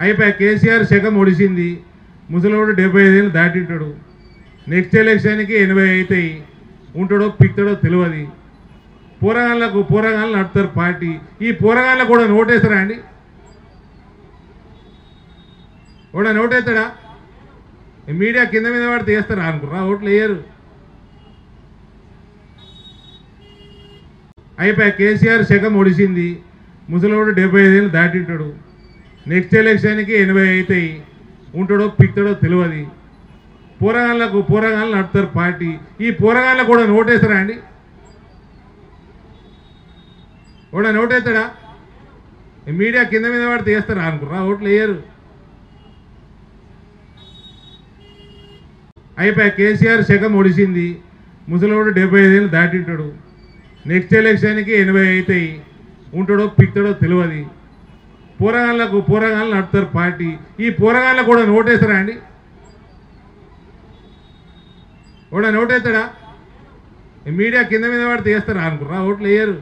అయిపోయి కేసీఆర్ శకం ఒడిసింది. ముసలోడు 75 ఏళ్ళు దాటింటాడు. నెక్స్ట్ ఎలక్షన్కి 80 అవుతాయి. ఉంటాడో పిక్తాడో తెలియదు. పోరగాళ్ళు నడుపుతారు పార్టీ. ఈ పోరగాళ్ళకు కూడా నోటేస్తారా అండి? కూడా నోటేస్తాడా? మీడియా కింద మీద పడితే వేస్తారా అనుకున్నా? ఓట్లు వేయరు. అయిపోయి కేసీఆర్ శకం ఒడిసింది. ముసలోడు 75 ఏళ్ళు దాటింటాడు. నెక్స్ట్ ఎలక్షన్కి 80 అవుతాయి. ఉంటాడో పిక్తాడో తెలియదు. పోరగాళ్ళు నడుపుతారు పార్టీ. ఈ పోరగాళ్ళకు కూడా నోటేస్తారా అండి? కూడా నోటేస్తాడా? మీడియా కింద మీద పడితే వేస్తారా అనుకున్నా? ఓట్లు వేయరు. అయిపోయి కేసీఆర్ శకం ఒడిసింది. ముసలోడు 75 ఏళ్ళు దాటింటాడు. నెక్స్ట్ ఎలక్షన్కి 80 అవుతాయి. ఉంటాడో పిక్తాడో తెలియదు. పోరగాళ్ళు నడుపుతారు పార్టీ. ఈ పోరగాళ్ళకు కూడా నోటేస్తారా అండి? కూడా నోటేస్తాడా? మీడియా కింద మీద పడితే వేస్తారా అనుకున్నా? ఓట్లు వేయరు.